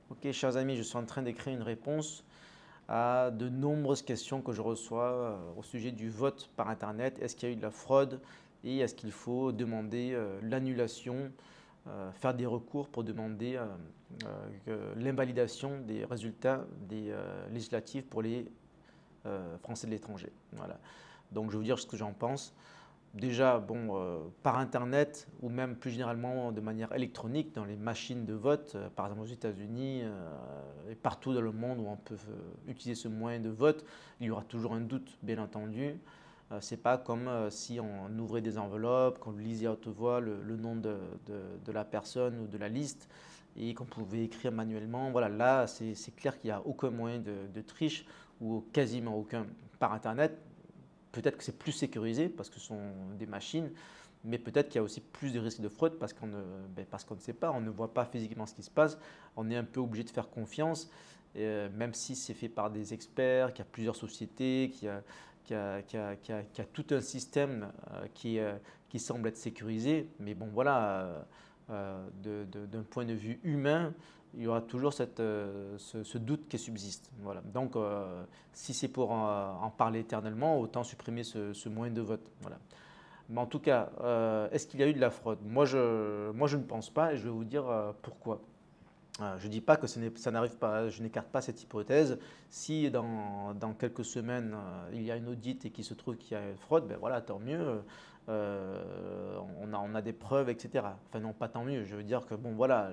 Ok, chers amis, je suis en train d'écrire une réponse à de nombreuses questions que je reçois au sujet du vote par Internet. Est-ce qu'il y a eu de la fraude et est-ce qu'il faut demander l'annulation, faire des recours pour demander l'invalidation des résultats des législatives pour les Français de l'étranger. Voilà. Donc je vais vous dire ce que j'en pense. Déjà, bon, par Internet ou même plus généralement de manière électronique dans les machines de vote, par exemple aux États-Unis et partout dans le monde où on peut utiliser ce moyen de vote, il y aura toujours un doute, bien entendu. C'est pas comme si on ouvrait des enveloppes, qu'on lisait à haute voix le nom de la personne ou de la liste et qu'on pouvait écrire manuellement. Voilà, là, c'est clair qu'il n'y a aucun moyen de triche ou quasiment aucun par Internet. Peut-être que c'est plus sécurisé parce que ce sont des machines, mais peut-être qu'il y a aussi plus de risques de fraude parce qu'on ne sait pas, on ne voit pas physiquement ce qui se passe. On est un peu obligé de faire confiance, même si c'est fait par des experts, qu'il y a plusieurs sociétés, qu'il y a tout un système qui semble être sécurisé. Mais bon, voilà, d'un point de vue humain, il y aura toujours ce doute qui subsiste. Voilà. Donc, si c'est pour en parler éternellement, autant supprimer ce moyen de vote. Voilà. Mais en tout cas, est-ce qu'il y a eu de la fraude? Moi, je ne pense pas et je vais vous dire pourquoi. Je ne dis pas que ça n'arrive pas, je n'écarte pas cette hypothèse. Si dans quelques semaines, il y a une audit et qu'il se trouve qu'il y a une fraude, ben voilà, tant mieux. On a des preuves, etc. Enfin non, pas tant mieux. Je veux dire que bon, voilà,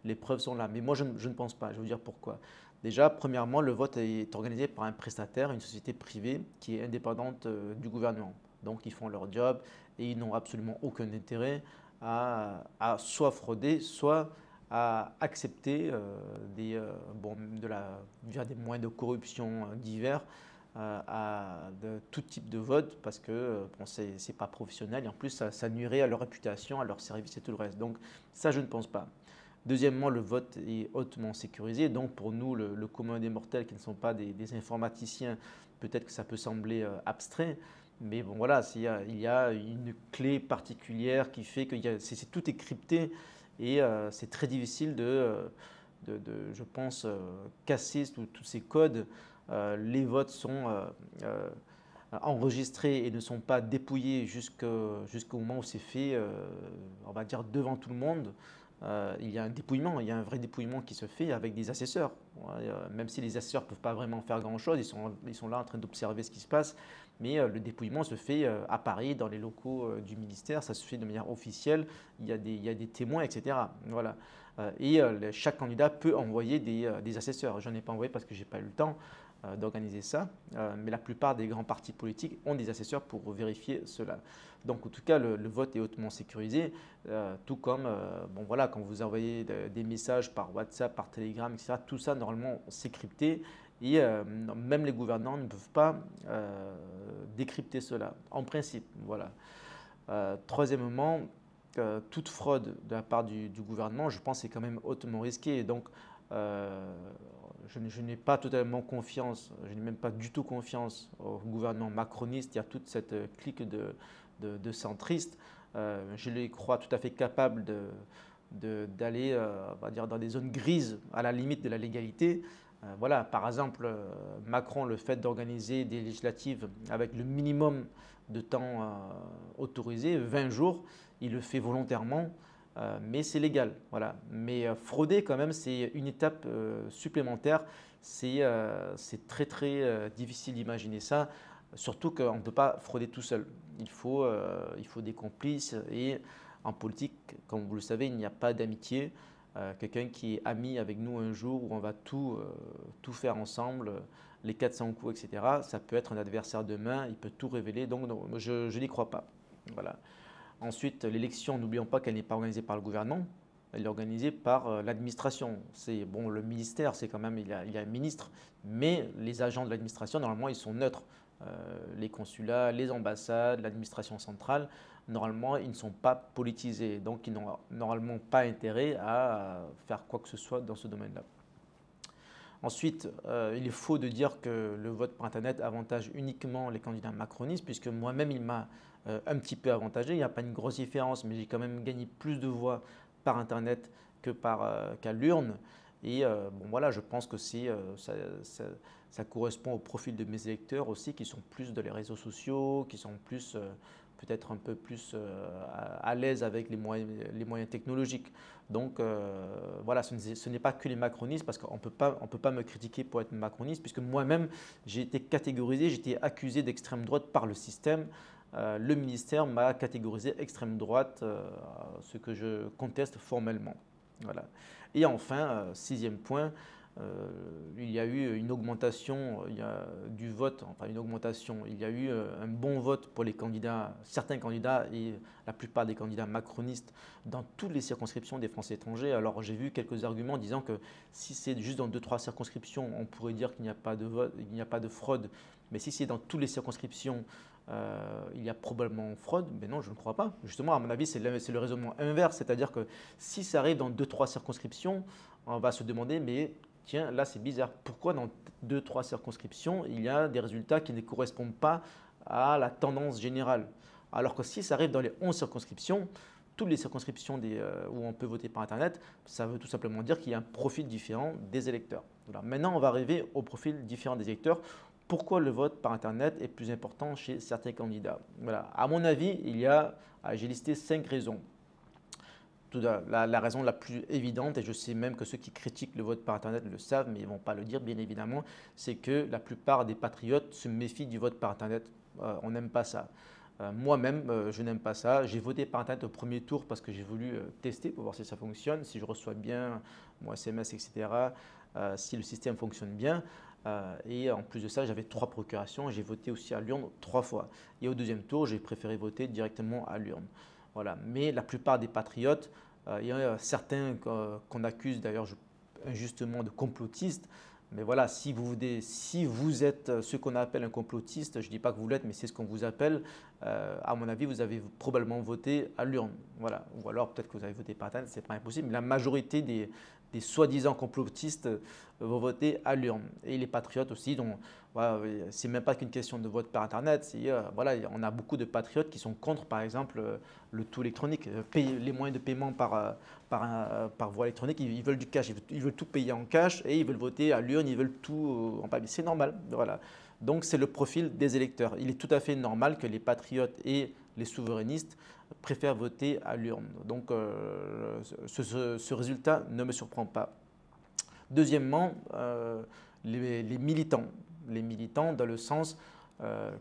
les preuves sont là. Mais moi, je ne pense pas. Je vais vous dire pourquoi. Déjà, premièrement, le vote est organisé par un prestataire, une société privée qui est indépendante du gouvernement. Donc, ils font leur job et ils n'ont absolument aucun intérêt à soit frauder, soit à accepter via des moyens de corruption divers de tout type de vote parce que bon, ce n'est pas professionnel et en plus ça nuirait à leur réputation, à leur service et tout le reste. Donc ça, je ne pense pas. Deuxièmement, le vote est hautement sécurisé. Donc pour nous, le commun des mortels qui ne sont pas des informaticiens, peut-être que ça peut sembler abstrait. Mais bon, voilà, il y a une clé particulière qui fait que tout est crypté et c'est très difficile je pense, casser tous ces codes. Les votes sont enregistrés et ne sont pas dépouillés jusqu'au moment où c'est fait, on va dire devant tout le monde. Il y a un dépouillement, il y a un vrai dépouillement qui se fait avec des assesseurs. Ouais, même si les assesseurs ne peuvent pas vraiment faire grand-chose, ils sont là en train d'observer ce qui se passe, mais le dépouillement se fait à Paris, dans les locaux du ministère, ça se fait de manière officielle, il y a des témoins, etc. Voilà. Chaque candidat peut envoyer des assesseurs. Je n'en ai pas envoyé parce que je n'ai pas eu le temps d'organiser ça, mais la plupart des grands partis politiques ont des assesseurs pour vérifier cela. Donc en tout cas, le vote est hautement sécurisé, tout comme bon, voilà, quand vous envoyez des messages par WhatsApp, par Telegram, etc., tout ça normalement c'est crypté et même les gouvernants ne peuvent pas décrypter cela, en principe. Voilà. Troisièmement, toute fraude de la part du gouvernement, je pense, est quand même hautement risquée. Et donc, euh, je n'ai pas totalement confiance, je n'ai même pas du tout confiance au gouvernement macroniste. Il y a toute cette clique de centristes. Je les crois tout à fait capables d'aller, on va dire, dans des zones grises à la limite de la légalité. Voilà, par exemple, Macron, le fait d'organiser des législatives avec le minimum de temps autorisé, 20 jours, il le fait volontairement, mais c'est légal. Voilà. Mais frauder, quand même, c'est une étape supplémentaire. C'est très très difficile d'imaginer ça, surtout qu'on ne peut pas frauder tout seul. Il faut des complices et en politique, comme vous le savez, il n'y a pas d'amitié. Quelqu'un qui est ami avec nous un jour où on va tout faire ensemble, les 400 coups, etc. Ça peut être un adversaire demain, il peut tout révéler, donc non, je n'y crois pas. Voilà. Ensuite, l'élection, n'oublions pas qu'elle n'est pas organisée par le gouvernement, elle est organisée par l'administration. C'est bon, le ministère, c'est quand même, il y a un ministre, mais les agents de l'administration, normalement, ils sont neutres. Les consulats, les ambassades, l'administration centrale, normalement, ils ne sont pas politisés, donc ils n'ont normalement pas intérêt à faire quoi que ce soit dans ce domaine-là. Ensuite, il est faux de dire que le vote par Internet avantage uniquement les candidats macronistes, puisque moi-même, il m'a un petit peu avantagé. Il n'y a pas une grosse différence, mais j'ai quand même gagné plus de voix par Internet qu'à l'urne. Et bon, voilà, je pense que ça correspond au profil de mes électeurs aussi, qui sont plus dans les réseaux sociaux, qui sont plus, peut-être un peu plus à l'aise avec les moyens technologiques. Donc voilà, ce n'est pas que les macronistes, parce qu'on ne peut pas me critiquer pour être macroniste, puisque moi-même, j'ai été catégorisé, j'ai été accusé d'extrême droite par le système. Le ministère m'a catégorisé extrême droite, ce que je conteste formellement. Voilà. Et enfin, sixième point, il y a eu une augmentation du vote, enfin une augmentation, il y a eu un bon vote pour les candidats, certains candidats et la plupart des candidats macronistes dans toutes les circonscriptions des Français étrangers. Alors j'ai vu quelques arguments disant que si c'est juste dans 2-3 circonscriptions, on pourrait dire qu'il n'y a pas de vote, il n'y a pas de fraude, mais si c'est dans toutes les circonscriptions, il y a probablement fraude. Mais non, je ne crois pas. Justement, à mon avis, c'est le raisonnement inverse, c'est-à-dire que si ça arrive dans 2-3 circonscriptions, on va se demander, mais tiens, là c'est bizarre. Pourquoi dans 2-3 circonscriptions, il y a des résultats qui ne correspondent pas à la tendance générale? Alors que si ça arrive dans les 11 circonscriptions, toutes les circonscriptions où on peut voter par Internet, ça veut tout simplement dire qu'il y a un profil différent des électeurs. Voilà. Maintenant, on va arriver au profil différent des électeurs. Pourquoi le vote par Internet est plus important chez certains candidats? Voilà. À mon avis, j'ai listé 5 raisons. La raison la plus évidente, et je sais même que ceux qui critiquent le vote par Internet le savent, mais ils ne vont pas le dire bien évidemment, c'est que la plupart des patriotes se méfient du vote par Internet. On n'aime pas ça. Moi-même, je n'aime pas ça. J'ai voté par Internet au premier tour parce que j'ai voulu tester pour voir si ça fonctionne, si je reçois bien mon SMS, etc., si le système fonctionne bien. Et en plus de ça, j'avais 3 procurations. J'ai voté aussi à l'urne 3 fois. Et au deuxième tour, j'ai préféré voter directement à l'urne. Voilà. Mais la plupart des patriotes, il y en a certains qu'on accuse d'ailleurs injustement de complotistes. Mais voilà, si vous êtes ce qu'on appelle un complotiste, je ne dis pas que vous l'êtes, mais c'est ce qu'on vous appelle, à mon avis, vous avez probablement voté à l'urne. Voilà. Ou alors peut-être que vous avez voté par Internet, ce n'est pas impossible. Mais la majorité des soi-disant complotistes vont voter à l'urne. Et les patriotes aussi, donc voilà, c'est même pas qu'une question de vote par Internet. Voilà, on a beaucoup de patriotes qui sont contre, par exemple, le tout électronique, les moyens de paiement par voie électronique. Ils veulent du cash, ils veulent tout payer en cash et ils veulent voter à l'urne, ils veulent tout en papier. C'est normal. Voilà. Donc c'est le profil des électeurs. Il est tout à fait normal que les patriotes et les souverainistes préfèrent voter à l'urne. Donc ce résultat ne me surprend pas. Deuxièmement, les militants. Les militants dans le sens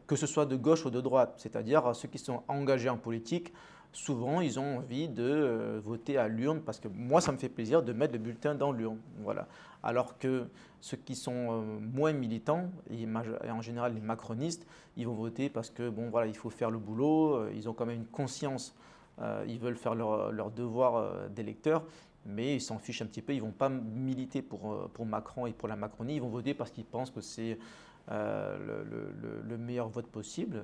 que ce soit de gauche ou de droite, c'est-à-dire ceux qui sont engagés en politique, souvent ils ont envie de voter à l'urne parce que moi ça me fait plaisir de mettre le bulletin dans l'urne. Voilà. Alors que ceux qui sont moins militants, et en général les macronistes, ils vont voter parce que bon voilà, il faut faire le boulot, ils ont quand même une conscience, ils veulent faire leur devoir d'électeur. Mais ils s'en fichent un petit peu, ils ne vont pas militer pour Macron et pour la Macronie, ils vont voter parce qu'ils pensent que c'est le meilleur vote possible.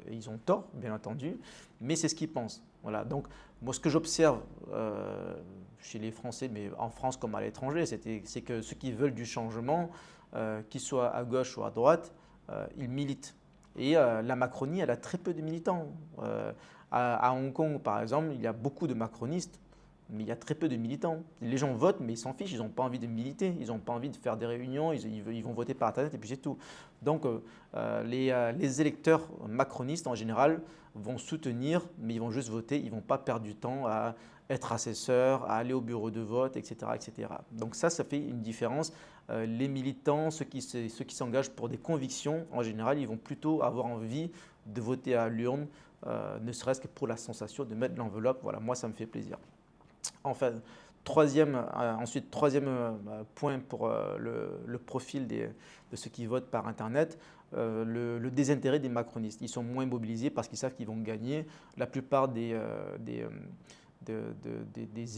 Et ils ont tort, bien entendu, mais c'est ce qu'ils pensent. Voilà. Donc, moi, ce que j'observe chez les Français, mais en France comme à l'étranger, c'est que ceux qui veulent du changement, qu'ils soient à gauche ou à droite, ils militent. Et la Macronie, elle a très peu de militants. À Hong Kong, par exemple, il y a beaucoup de macronistes, mais il y a très peu de militants. Les gens votent, mais ils s'en fichent, ils n'ont pas envie de militer, ils n'ont pas envie de faire des réunions, ils vont voter par Internet et puis c'est tout. Donc les électeurs macronistes en général vont soutenir, mais ils vont juste voter, ils ne vont pas perdre du temps à être assesseurs, à aller au bureau de vote, etc. etc. Donc ça fait une différence. Les militants, ceux qui s'engagent pour des convictions, en général, ils vont plutôt avoir envie de voter à l'urne, ne serait-ce que pour la sensation de mettre l'enveloppe. Voilà, moi ça me fait plaisir. Enfin, troisième point pour le profil de ceux qui votent par Internet, le désintérêt des macronistes. Ils sont moins mobilisés parce qu'ils savent qu'ils vont gagner. La plupart des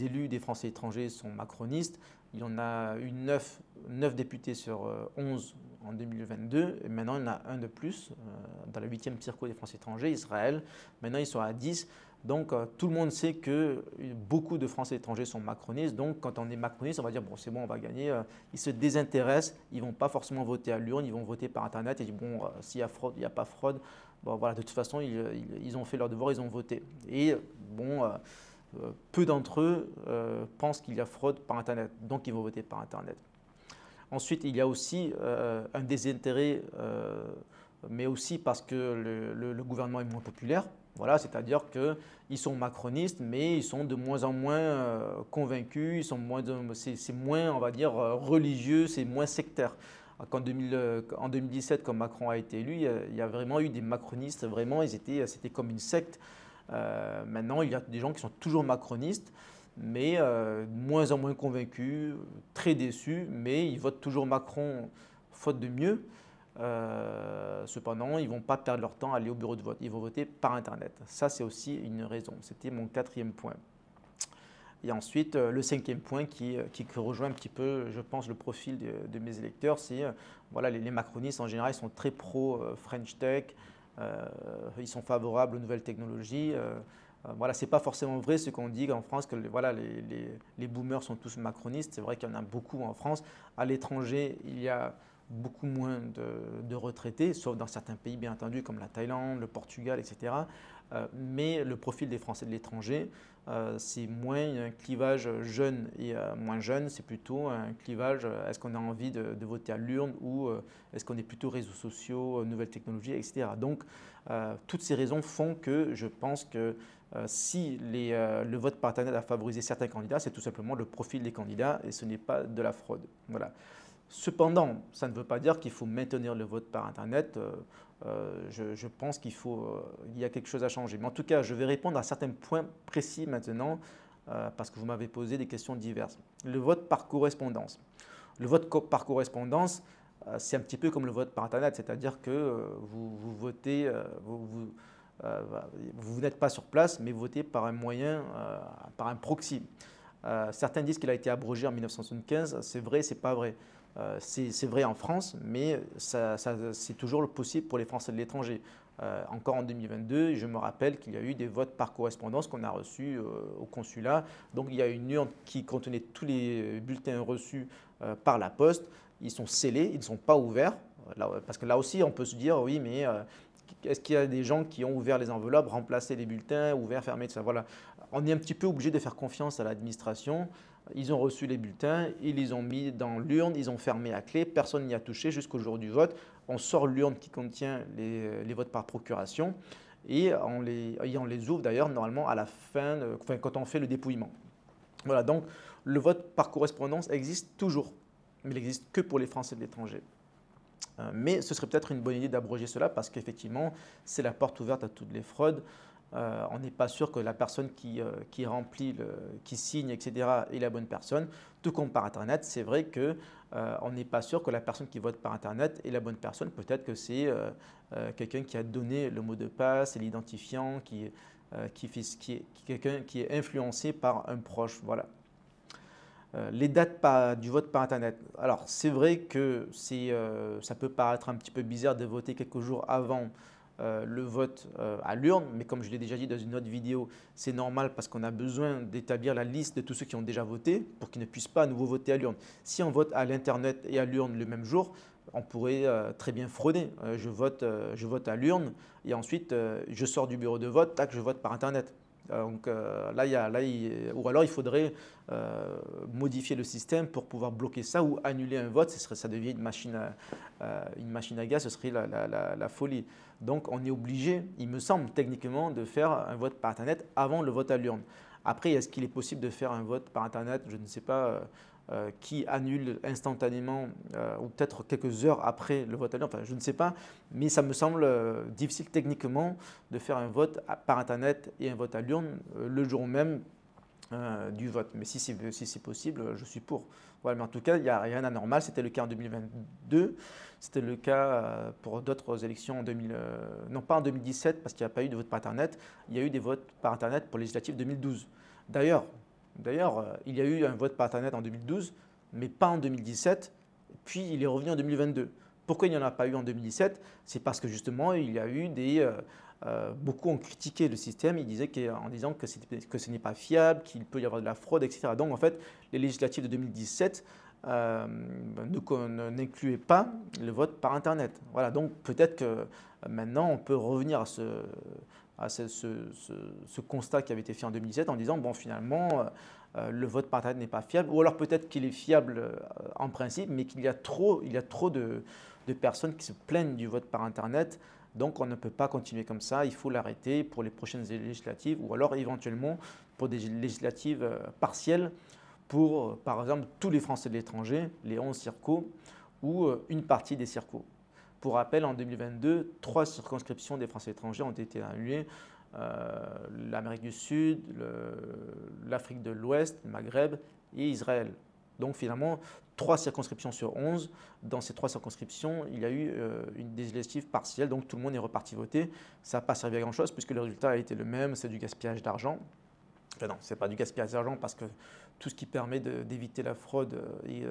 élus des Français étrangers sont macronistes. Il y en a eu 9 députés sur 11 en 2022. Et maintenant, il y en a un de plus dans la 8e circo des Français étrangers, Israël. Maintenant, ils sont à 10. Donc, tout le monde sait que beaucoup de Français étrangers sont macronistes. Donc, quand on est macroniste, on va dire, bon, c'est bon, on va gagner. Ils se désintéressent. Ils ne vont pas forcément voter à l'urne. Ils vont voter par Internet. Et ils disent, bon, s'il y a fraude, il n'y a pas fraude. Bon, voilà, de toute façon, ils ont fait leur devoir, ils ont voté. Et bon, peu d'entre eux pensent qu'il y a fraude par Internet, donc ils vont voter par Internet. Ensuite, il y a aussi un désintérêt, mais aussi parce que le gouvernement est moins populaire. Voilà, c'est-à-dire qu'ils sont macronistes, mais ils sont de moins en moins convaincus, c'est moins, on va dire, religieux, c'est moins sectaire. En 2017, quand Macron a été élu, il y a vraiment eu des macronistes, vraiment, c'était comme une secte. Maintenant, il y a des gens qui sont toujours macronistes, mais de moins en moins convaincus, très déçus, mais ils votent toujours Macron faute de mieux. Cependant, ils ne vont pas perdre leur temps à aller au bureau de vote, ils vont voter par Internet. Ça, c'est aussi une raison. C'était mon quatrième point. Et ensuite, le cinquième point qui rejoint un petit peu, je pense, le profil de mes électeurs, c'est voilà, les macronistes en général, ils sont très pro-French Tech, ils sont favorables aux nouvelles technologies. Voilà, ce n'est pas forcément vrai ce qu'on dit en France, que voilà, les boomers sont tous macronistes. C'est vrai qu'il y en a beaucoup en France. À l'étranger, il y a beaucoup moins de retraités, sauf dans certains pays, bien entendu, comme la Thaïlande, le Portugal, etc. Mais le profil des Français de l'étranger, c'est moins un clivage jeune et moins jeune, c'est plutôt un clivage, est-ce qu'on a envie de voter à l'urne ou est-ce qu'on est plutôt réseaux sociaux, nouvelles technologies, etc. Donc, toutes ces raisons font que je pense que si le vote par Internet a favorisé certains candidats, c'est tout simplement le profil des candidats et ce n'est pas de la fraude. Voilà. Cependant, ça ne veut pas dire qu'il faut maintenir le vote par Internet. Je pense qu'il y a quelque chose à changer. Mais en tout cas, je vais répondre à certains points précis maintenant parce que vous m'avez posé des questions diverses. Le vote par correspondance. Le vote par correspondance, c'est un petit peu comme le vote par Internet, c'est-à-dire que vous votez, vous n'êtes pas sur place, mais vous votez par un moyen, par un proxy. Certains disent qu'il a été abrogé en 1975. C'est vrai, c'est pas vrai. C'est vrai en France, mais c'est toujours possible pour les Français de l'étranger. Encore en 2022, je me rappelle qu'il y a eu des votes par correspondance qu'on a reçus au consulat. Donc il y a une urne qui contenait tous les bulletins reçus par la poste. Ils sont scellés, ils ne sont pas ouverts. Parce que là aussi, on peut se dire, oui, mais est-ce qu'il y a des gens qui ont ouvert les enveloppes, remplacé les bulletins, ouvert, fermé, tout ça. Voilà. On est un petit peu obligé de faire confiance à l'administration. Ils ont reçu les bulletins, ils les ont mis dans l'urne, ils ont fermé à clé, personne n'y a touché jusqu'au jour du vote. On sort l'urne qui contient les votes par procuration et on les ouvre d'ailleurs normalement à la fin, enfin, quand on fait le dépouillement. Voilà, donc le vote par correspondance existe toujours, mais il n'existe que pour les Français de l'étranger. Mais ce serait peut-être une bonne idée d'abroger cela parce qu'effectivement, c'est la porte ouverte à toutes les fraudes. On n'est pas sûr que la personne qui remplit, qui signe, etc. est la bonne personne. Tout comme par Internet, c'est vrai qu'on n'est pas sûr que la personne qui vote par Internet est la bonne personne. Peut-être que c'est quelqu'un qui a donné le mot de passe et l'identifiant, quelqu'un qui est influencé par un proche. Voilà. Les dates du vote par Internet. Alors, c'est vrai que ça peut paraître un petit peu bizarre de voter quelques jours avant le vote à l'urne, mais comme je l'ai déjà dit dans une autre vidéo, c'est normal parce qu'on a besoin d'établir la liste de tous ceux qui ont déjà voté pour qu'ils ne puissent pas à nouveau voter à l'urne. Si on vote à l'Internet et à l'urne le même jour, on pourrait très bien frauder. Je vote à l'urne et ensuite je sors du bureau de vote, tac, je vote par Internet. Donc ou alors il faudrait modifier le système pour pouvoir bloquer ça ou annuler un vote. Ça devient une machine à gaz, ce serait la folie. Donc on est obligé, il me semble techniquement, de faire un vote par Internet avant le vote à l'urne. Après, est-ce qu'il est possible de faire un vote par Internet? Je ne sais pas. Qui annule instantanément ou peut-être quelques heures après le vote à l'urne, enfin je ne sais pas, mais ça me semble difficile techniquement de faire un vote par Internet et un vote à l'urne le jour même du vote. Mais si c'est possible, je suis pour. Voilà, mais en tout cas, il n'y a rien d'anormal. C'était le cas en 2022, c'était le cas pour d'autres élections en non pas en 2017 parce qu'il n'y a pas eu de vote par Internet, il y a eu des votes par Internet pour les législatives 2012. D'ailleurs, il y a eu un vote par Internet en 2012, mais pas en 2017, puis il est revenu en 2022. Pourquoi il n'y en a pas eu en 2017? C'est parce que justement, il y a eu beaucoup ont critiqué le système, en disant que ce n'est pas fiable, qu'il peut y avoir de la fraude, etc. Donc en fait, les législatives de 2017 n'incluaient pas le vote par Internet. Voilà, donc peut-être que maintenant on peut revenir à ce constat qui avait été fait en 2017 en disant, bon, finalement, le vote par Internet n'est pas fiable, ou alors peut-être qu'il est fiable en principe, mais qu'il y a trop de personnes qui se plaignent du vote par Internet. Donc on ne peut pas continuer comme ça, il faut l'arrêter pour les prochaines législatives, ou alors éventuellement pour des législatives partielles pour, par exemple, tous les Français de l'étranger, les 11 circos, ou une partie des circos. Pour rappel, en 2022, 3 circonscriptions des Français étrangers ont été annulées. L'Amérique du Sud, l'Afrique de l'Ouest, le Maghreb et Israël. Donc finalement, 3 circonscriptions sur 11. Dans ces 3 circonscriptions, il y a eu une législative partielle, donc tout le monde est reparti voter. Ça n'a pas servi à grand-chose puisque le résultat a été le même, c'est du gaspillage d'argent. Enfin non, ce n'est pas du gaspillage d'argent parce que tout ce qui permet d'éviter la fraude et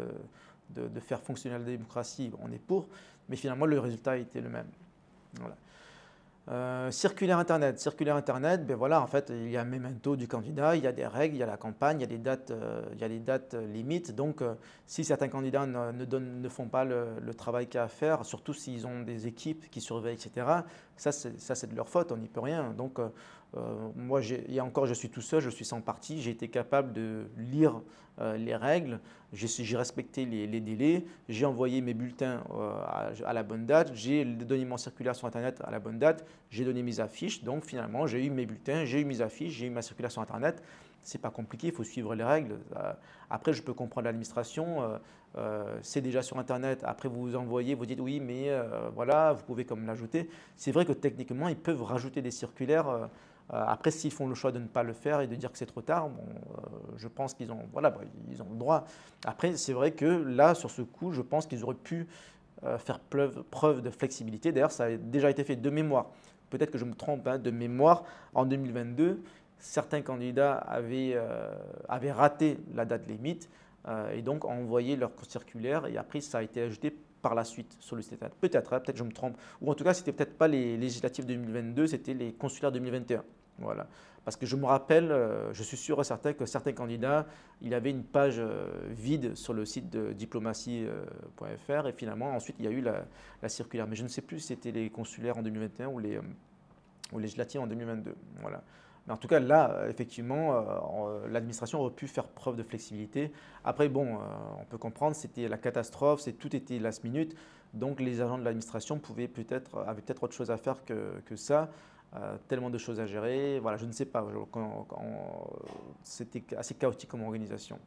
de faire fonctionner la démocratie, on est pour, mais finalement le résultat a été le même. Voilà. Circulaire Internet, ben voilà, en fait, il y a un memento du candidat, il y a des règles, il y a la campagne, il y a des dates limites. Donc, si certains candidats ne font pas le travail qu'il y a à faire, surtout s'ils ont des équipes qui surveillent, etc., ça c'est de leur faute, on n'y peut rien. Donc, moi, et encore, je suis tout seul, je suis sans parti, j'ai été capable de lire les règles, j'ai respecté les délais, j'ai envoyé mes bulletins à la bonne date, j'ai donné mon circulaire sur Internet à la bonne date, j'ai donné mes affiches, donc finalement j'ai eu mes bulletins, j'ai eu mes affiches, j'ai eu ma circulaire sur Internet. C'est pas compliqué, il faut suivre les règles. Après, je peux comprendre l'administration, c'est déjà sur Internet, après vous vous envoyez, vous dites oui, mais voilà, vous pouvez comme l'ajouter. C'est vrai que techniquement, ils peuvent rajouter des circulaires. Après, s'ils font le choix de ne pas le faire et de dire que c'est trop tard, bon, je pense qu'ils ont, voilà, ils ont le droit. Après, c'est vrai que là, sur ce coup, je pense qu'ils auraient pu faire preuve de flexibilité. D'ailleurs, ça a déjà été fait de mémoire. Peut-être que je me trompe, hein, de mémoire. En 2022, certains candidats avaient raté la date limite et donc ont envoyé leur circulaire et après, ça a été ajouté par la suite sur le site internet. Peut-être, hein, peut-être que je me trompe. Ou en tout cas, ce n'était peut-être pas les législatives 2022, c'était les consulaires 2021. Voilà. Parce que je me rappelle, je suis sûr et certain que certains candidats, il y avait une page vide sur le site de diplomatie.fr et finalement, ensuite, il y a eu la circulaire. Mais je ne sais plus si c'était les consulaires en 2021 ou les législatives en 2022. Voilà. Mais en tout cas, là, effectivement, l'administration aurait pu faire preuve de flexibilité. Après, bon, on peut comprendre, c'était la catastrophe, tout était last minute. Donc, les agents de l'administration avaient peut-être autre chose à faire que ça. Tellement de choses à gérer. Voilà, je ne sais pas. C'était assez chaotique comme organisation.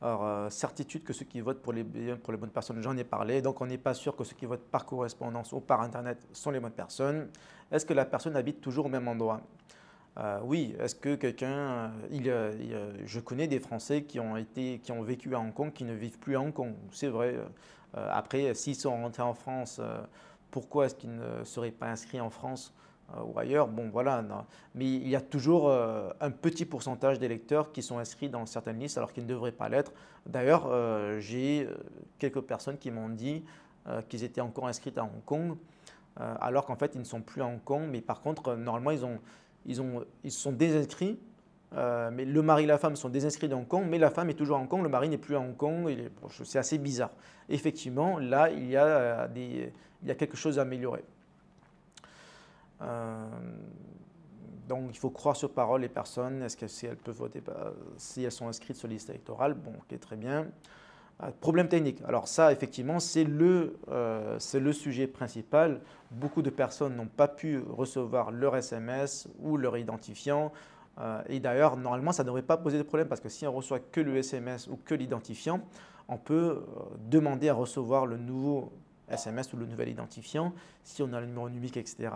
Alors, certitude que ceux qui votent pour les bonnes personnes, j'en ai parlé. Donc, on n'est pas sûr que ceux qui votent par correspondance ou par Internet sont les bonnes personnes. Est-ce que la personne habite toujours au même endroit? Oui. Est-ce que quelqu'un… je connais des Français qui ont vécu à Hong Kong, qui ne vivent plus à Hong Kong. C'est vrai. Après, s'ils sont rentrés en France, pourquoi est-ce qu'ils ne seraient pas inscrits en France ou ailleurs? Bon, voilà. Non. Mais il y a toujours un petit pourcentage d'électeurs qui sont inscrits dans certaines listes alors qu'ils ne devraient pas l'être. D'ailleurs, j'ai quelques personnes qui m'ont dit qu'ils étaient encore inscrits à Hong Kong alors qu'en fait, ils ne sont plus à Hong Kong. Mais par contre, normalement, ils se sont désinscrits. Mais le mari et la femme sont désinscrits de Hong Kong, mais la femme est toujours à Hong Kong, le mari n'est plus à Hong Kong. C'est assez bizarre. Effectivement, là, il y a quelque chose à améliorer. Donc, il faut croire sur parole les personnes. Est-ce que si elles peuvent voter, si elles sont inscrites sur la liste électorale? Bon, ok, très bien. Problème technique. Alors ça, effectivement, c'est le sujet principal. Beaucoup de personnes n'ont pas pu recevoir leur SMS ou leur identifiant. Et d'ailleurs, normalement, ça ne devrait pas poser de problème parce que si on reçoit que le SMS ou que l'identifiant, on peut demander à recevoir le nouveau SMS ou le nouvel identifiant si on a le numéro numérique, etc.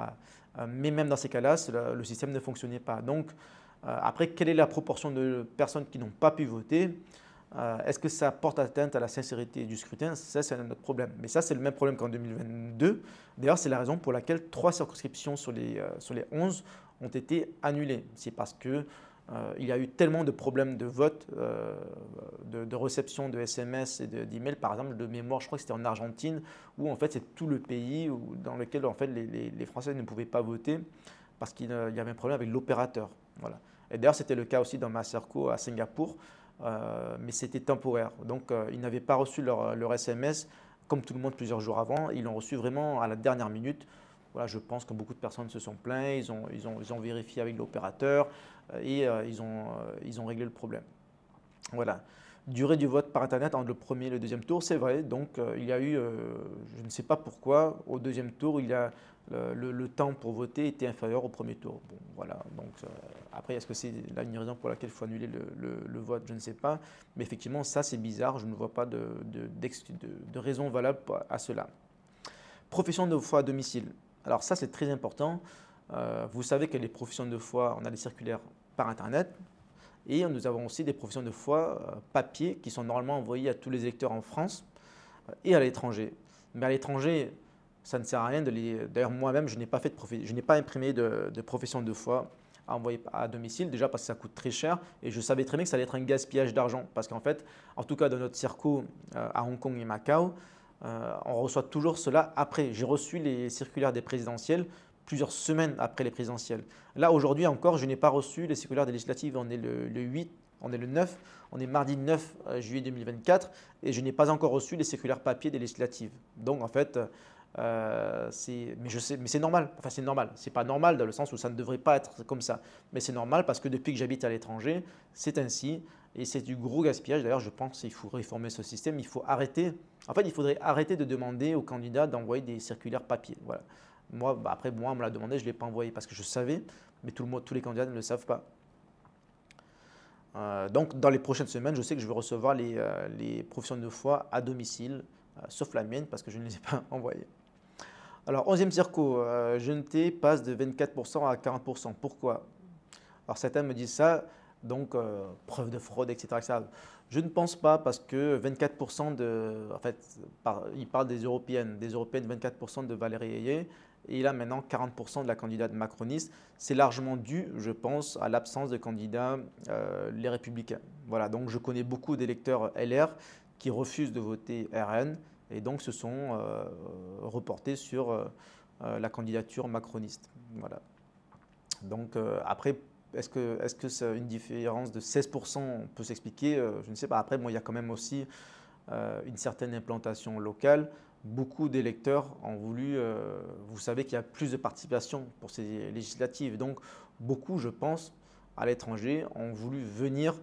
Mais même dans ces cas-là, le système ne fonctionnait pas. Donc, après, quelle est la proportion de personnes qui n'ont pas pu voter? Est-ce que ça porte atteinte à la sincérité du scrutin? Ça, c'est un autre problème. Mais ça, c'est le même problème qu'en 2022. D'ailleurs, c'est la raison pour laquelle 3 circonscriptions sur les 11 ont été annulées. C'est parce qu'il y a eu tellement de problèmes de vote, de réception de SMS et d'emails, par exemple, de mémoire, je crois que c'était en Argentine, où en fait, c'est tout le pays dans lequel en fait, les Français ne pouvaient pas voter parce qu'il y avait un problème avec l'opérateur. Voilà. Et d'ailleurs, c'était le cas aussi dans ma circo à Singapour. Mais c'était temporaire. Donc, ils n'avaient pas reçu leur SMS comme tout le monde plusieurs jours avant. Ils l'ont reçu vraiment à la dernière minute. Voilà, je pense que beaucoup de personnes se sont plaints, ils ont vérifié avec l'opérateur et ils ont réglé le problème. Voilà. Durée du vote par Internet entre le premier et le deuxième tour, c'est vrai. Donc, il y a eu, je ne sais pas pourquoi, au deuxième tour, le temps pour voter était inférieur au premier tour. Bon, voilà. Donc, après, est-ce que c'est là une raison pour laquelle il faut annuler le vote? Je ne sais pas. Mais effectivement, ça, c'est bizarre. Je ne vois pas de raison valable à cela. Profession de foi à domicile. Alors, ça, c'est très important. Vous savez que les professions de foi, on a des circulaires par Internet. Et nous avons aussi des professions de foi papier qui sont normalement envoyées à tous les électeurs en France et à l'étranger. Mais à l'étranger, ça ne sert à rien de les… D'ailleurs, moi-même, je n'ai pas imprimé de profession de foi à envoyer à domicile, déjà parce que ça coûte très cher et je savais très bien que ça allait être un gaspillage d'argent parce qu'en fait, en tout cas dans notre circo à Hong Kong et Macao, on reçoit toujours cela après. J'ai reçu les circulaires des présidentielles plusieurs semaines après les présidentielles. Là, aujourd'hui encore, je n'ai pas reçu les circulaires des législatives. On est le 8, on est le 9, on est mardi 9 juillet 2024 et je n'ai pas encore reçu les circulaires papier des législatives. Donc, en fait, mais c'est normal. Enfin, c'est normal. C'est pas normal dans le sens où ça ne devrait pas être comme ça. Mais c'est normal parce que depuis que j'habite à l'étranger, c'est ainsi et c'est du gros gaspillage. D'ailleurs, je pense qu'il faut réformer ce système. Il faut arrêter. En fait, il faudrait arrêter de demander aux candidats d'envoyer des circulaires papier. Voilà. Moi, après, moi, on me l'a demandé, je ne l'ai pas envoyé parce que je savais, mais tous les candidats ne le savent pas. Donc, dans les prochaines semaines, je sais que je vais recevoir les professions de foi à domicile, sauf la mienne parce que je ne les ai pas envoyées. Alors, 11e circo, jeunté passe de 24% à 40%. Pourquoi? Alors, certains me disent ça, donc preuve de fraude, etc., etc. Je ne pense pas parce que 24% en fait, il parle des Européennes 24% de Valérie Ayé. Et il a maintenant 40% de la candidate macroniste. C'est largement dû, je pense, à l'absence de candidats les Républicains. Voilà, donc je connais beaucoup d'électeurs LR qui refusent de voter RN et donc se sont reportés sur la candidature macroniste. Voilà. Donc après, est-ce que c'est une différence de 16% peut s'expliquer? Je ne sais pas. Après, bon, il y a quand même aussi une certaine implantation locale. Beaucoup d'électeurs ont voulu, vous savez qu'il y a plus de participation pour ces législatives. Donc, beaucoup, je pense, à l'étranger, ont voulu venir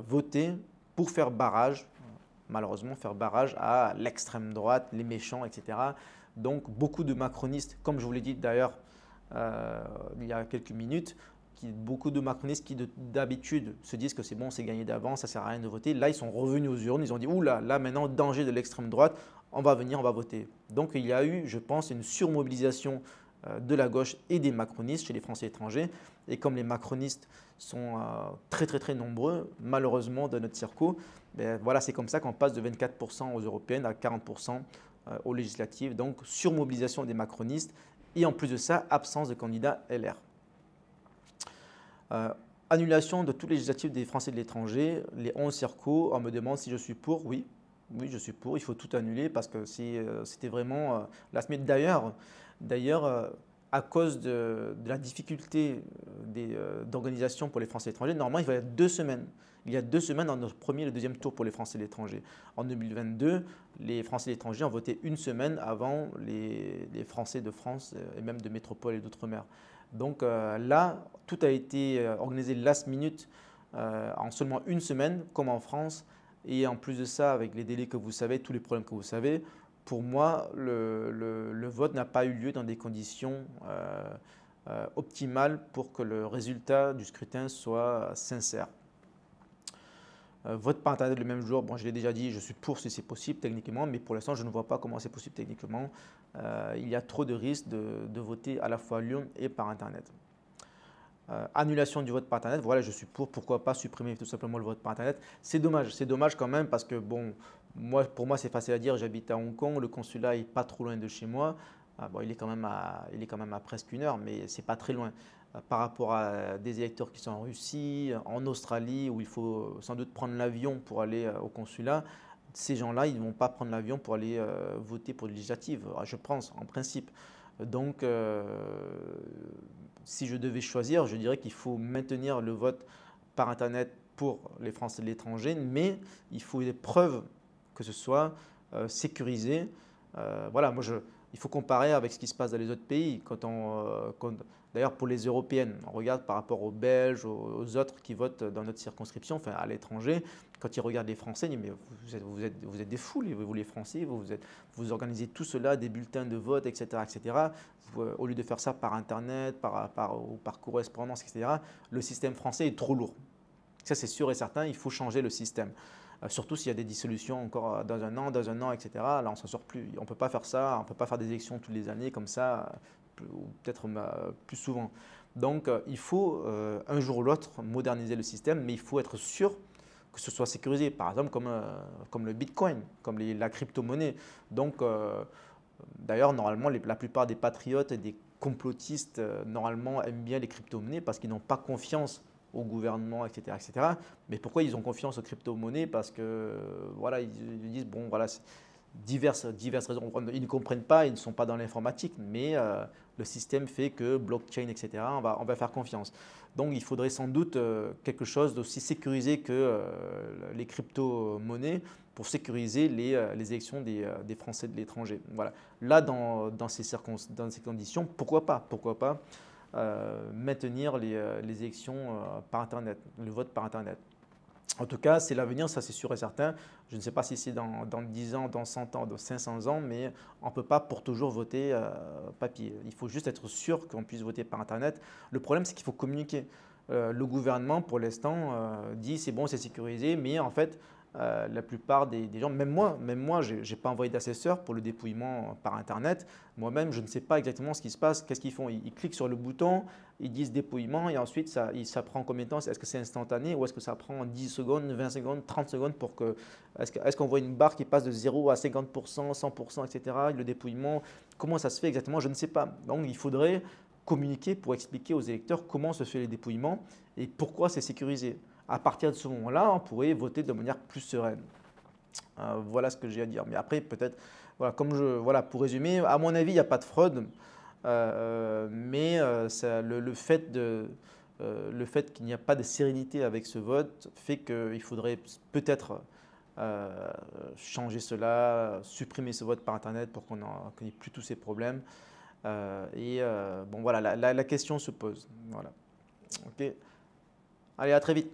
voter pour faire barrage, malheureusement, faire barrage à l'extrême droite, les méchants, etc. Donc, beaucoup de macronistes, comme je vous l'ai dit d'ailleurs il y a quelques minutes, beaucoup de macronistes qui d'habitude se disent que c'est bon, c'est gagné d'avance, ça ne sert à rien de voter. Là, ils sont revenus aux urnes, ils ont dit « Ouh là, là maintenant, danger de l'extrême droite, on va venir, on va voter ». Donc, il y a eu, je pense, une surmobilisation de la gauche et des macronistes chez les Français étrangers. Et comme les macronistes sont très, très, très nombreux, malheureusement, dans notre circo, ben, voilà, c'est comme ça qu'on passe de 24% aux européennes à 40% aux législatives. Donc, surmobilisation des macronistes et en plus de ça, absence de candidats LR. Annulation de tous les législatives des Français de l'étranger, les 11 circos, on me demande si je suis pour. Oui, oui, je suis pour. Il faut tout annuler parce que c'était vraiment la semaine. D'ailleurs, à cause de la difficulté d'organisation pour les Français de l'étranger, normalement, il va y avoir 2 semaines. Il y a 2 semaines dans notre premier et le deuxième tour pour les Français de l'étranger. En 2022, les Français de l'étranger ont voté 1 semaine avant les Français de France et même de métropole et d'outre-mer. Donc là, tout a été organisé last minute en seulement 1 semaine, comme en France. Et en plus de ça, avec les délais que vous savez, tous les problèmes que vous savez, pour moi, le vote n'a pas eu lieu dans des conditions optimales pour que le résultat du scrutin soit sincère. Vote par Internet le même jour, bon, je l'ai déjà dit, je suis pour si c'est possible techniquement, mais pour l'instant, je ne vois pas comment c'est possible techniquement. Il y a trop de risques de voter à la fois à l'urne et par Internet. Annulation du vote par Internet, voilà, je suis pourquoi pas supprimer tout simplement le vote par Internet. C'est dommage quand même parce que bon, pour moi c'est facile à dire, j'habite à Hong Kong, le consulat n'est pas trop loin de chez moi. Bon, il est quand même à presque 1 heure, mais c'est pas très loin. Par rapport à des électeurs qui sont en Russie, en Australie, où il faut sans doute prendre l'avion pour aller au consulat, ces gens-là, ils ne vont pas prendre l'avion pour aller voter pour les législatives, je pense, en principe. Donc, si je devais choisir, je dirais qu'il faut maintenir le vote par Internet pour les Français de l'étranger, mais il faut des preuves que ce soit sécurisé. Voilà, moi il faut comparer avec ce qui se passe dans les autres pays. D'ailleurs, pour les européennes, on regarde par rapport aux Belges, aux autres qui votent dans notre circonscription, enfin à l'étranger, quand ils regardent les Français, ils disent mais vous êtes des fous, vous les Français, vous organisez tout cela, des bulletins de vote, etc. etc. Au lieu de faire ça par Internet, ou par correspondance, etc., le système français est trop lourd. Ça, c'est sûr et certain, il faut changer le système. Surtout s'il y a des dissolutions encore dans un an, etc. Là, on ne s'en sort plus. On ne peut pas faire ça, on ne peut pas faire des élections toutes les années comme ça, ou peut-être plus souvent. Donc, il faut un jour ou l'autre moderniser le système, mais il faut être sûr que ce soit sécurisé. Par exemple, comme le Bitcoin, comme la crypto-monnaie. Donc, d'ailleurs, normalement, la plupart des patriotes et des complotistes, normalement, aiment bien les crypto-monnaies parce qu'ils n'ont pas confiance au gouvernement, etc., etc. Mais pourquoi ils ont confiance aux crypto-monnaies? Parce que voilà, ils disent, bon, voilà, diverses raisons. Ils ne comprennent pas, ils ne sont pas dans l'informatique, mais le système fait que blockchain, etc., on va faire confiance. Donc, il faudrait sans doute quelque chose d'aussi sécurisé que les crypto-monnaies pour sécuriser les élections des Français de l'étranger. Voilà. Là, dans ces conditions, pourquoi pas? Pourquoi pas maintenir les élections par Internet, le vote par Internet. En tout cas, c'est l'avenir, ça c'est sûr et certain. Je ne sais pas si c'est dans 10 ans, dans 100 ans, dans 500 ans, mais on ne peut pas pour toujours voter papier. Il faut juste être sûr qu'on puisse voter par Internet. Le problème, c'est qu'il faut communiquer. Le gouvernement, pour l'instant, dit c'est bon, c'est sécurisé, mais en fait, la plupart des gens, même moi, je n'ai pas envoyé d'assesseur pour le dépouillement par Internet. Moi-même, je ne sais pas exactement ce qui se passe. Qu'est-ce qu'ils font? Ils cliquent sur le bouton, ils disent dépouillement et ensuite, ça prend combien de temps? Est-ce que c'est instantané ou est-ce que ça prend 10 secondes, 20 secondes, 30 secondes pour que… Est-ce qu'on voit une barre qui passe de 0 à 50%, 100%, etc. Le dépouillement, comment ça se fait exactement? Je ne sais pas. Donc, il faudrait communiquer pour expliquer aux électeurs comment se fait le dépouillement et pourquoi c'est sécurisé. À partir de ce moment-là, on pourrait voter de manière plus sereine. Voilà ce que j'ai à dire. Mais après, peut-être, voilà, pour résumer, à mon avis, il n'y a pas de fraude. Mais le fait qu'il n'y a pas de sérénité avec ce vote fait qu'il faudrait peut-être changer cela, supprimer ce vote par Internet pour qu'on n'ait plus tous ces problèmes. Bon, voilà, la question se pose. Voilà. Ok. Allez, à très vite.